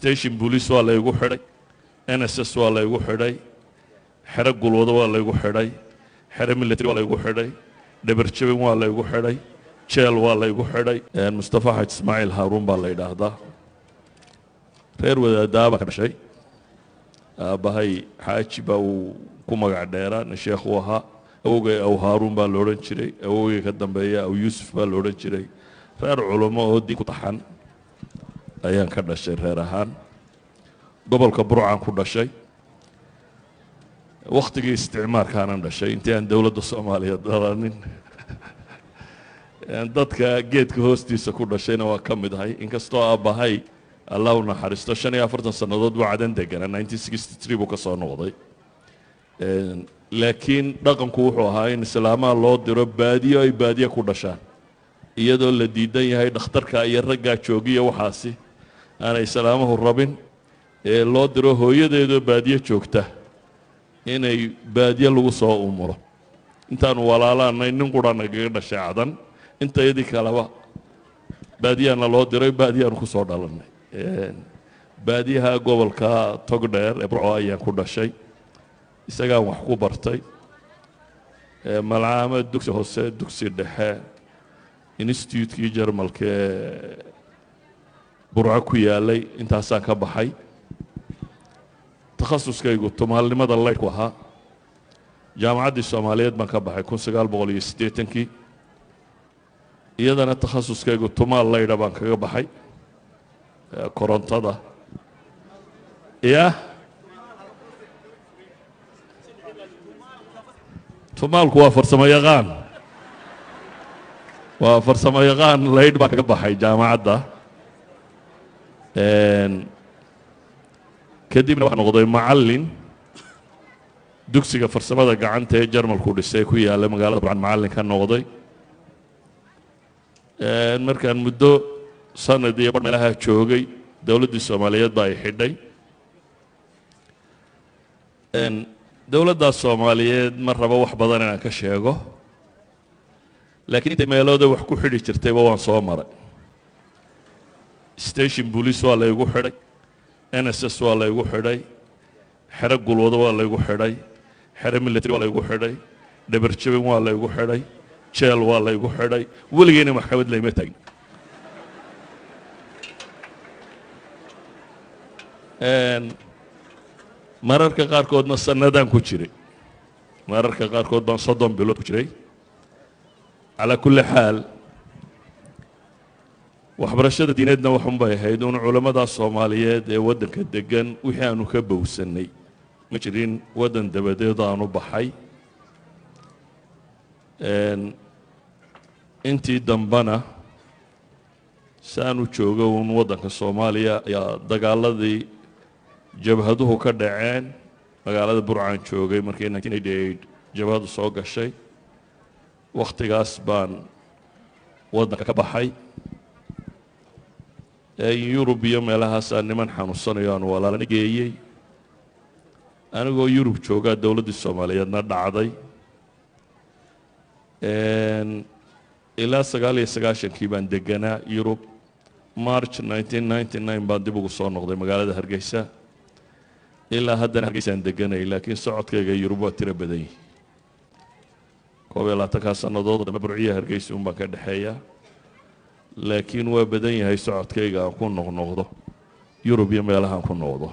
station police waa la igu xidhay NSS waa la igu xidhay xero gulwado waa la igu xidhay xero military waa la igu xidhay dhabarjabin waa la igu xidhay jeel waa la igu xidhay mustafe xaj ismaaciil haaruun baa la yidhaahdaa reer wadaadaa baan ka dhashay aabbahay xaaji baa uu ku magac dheeraa nin sheekh uu ahaa awogay aw haaruun baa la odhan jiray awogay ka dambeeya aw yuusuf baa la odhan jiray reer culamo oo diin ku taxan ayaan ka dhashay reer ahaan gobolka burcaan ku dhashay wakhtigii isticmaarkaanan dhashay intii aan dowladda soomaaliyeed dhalanin dadka geedka hoostiisa ku dhashayna waa ka mid ahay inkastoo aabbahay allah u naxariisto 45 sannadood buu cadan deganaa 1963 buu ka soo noqday laakiin dhaqanku wuxuu ahaa in islaamaha loo diro baadiyo ay baadiyo ku dhashaan iyadoo la diidan yahay dhakhtarka iyo raggaa joogiya waxaasi aanay islaamuhu rabin ee loo diro hooyadeedoo baadiyo joogta inay baadiyo lagu soo umuro intaanu walaalaanay nin qura nagaga dhashay cadan intayadii kaleba baadiyaana loo diray baadiyaanu ku soo dhalanay baadiyaha gobolka togdheer ee burco ayaan ku dhashay isagaan wax ku bartay malcaamad dugsi hoose dugsi dhexe institutekii jarmalka ee burco ku yaalay intaasaan ka baxay takhasuskaygu tumaalnimada laydhku ahaa jaamacaddii soomaaliyeed baan ka baxay 1980kii iyadana takhasuskaygu tumaal laydha baan kaga baxay korontada ya tumaalku waa farsamo yaqaan laydh baan kaga baxay jaamacadda kadibna waxaan noqday macallin dugsiga farsamada gacanta ee jarmalku dhisay ku yaalla magaalada burcan macallin ka noqday markaan muddo sanad iyo bar meelaha joogay dowladdii soomaaliyeed baa ay xidhay dowladdaas soomaaliyeed ma rabo wax badan inaan ka sheego laakiin intay meelooda wax ku xidhi jirtayba waan soo maray station police waa la igu xidhay NSS waa la igu xidhay xero gulwado waa la igu xidhay xero military waa la igu xidhay dhabarjabin waa la igu xidhay jeel waa la igu xidhay weligeyna maxkamad layma tagin mararka qaarkoodna sanadaan ku jiray mararka qaarkood baan 30 bilood ku jiray calaa kulli xaal waxbarashada diineedna waxun bay ahayd un culamada soomaaliyeed ee waddanka degan wixii aanu ka bowsanay ma jirin waddan dabadeed aanu baxay intii dambana saanu joogo un waddanka soomaaliya ayaa dagaaladii jabhaduhu ka dhaceen magaalada burcaan joogay markii 1988 jabhadu soo gashay wakhtigaas baan waddanka ka baxay yurub iyo meelahaasaan niman xanuunsanayo aan walaalana geeyey anigoo yurub joogaa dowladdii soomaaliyeedna dhacday ilaa 99kii baan deganaa yurub march 1999 baan dib ugu soo noqday magaalada hargeysa ilaa haddana hargeysaan deganay laakiin socodkayga yurub waa tiro badan yihi 21 sannadood dambe burciya hargeysa un baan ka dhexeeya laakiin waa badan yahay socodkayga aan ku noqnoqdo yurub iyo meelahaan ku noqdo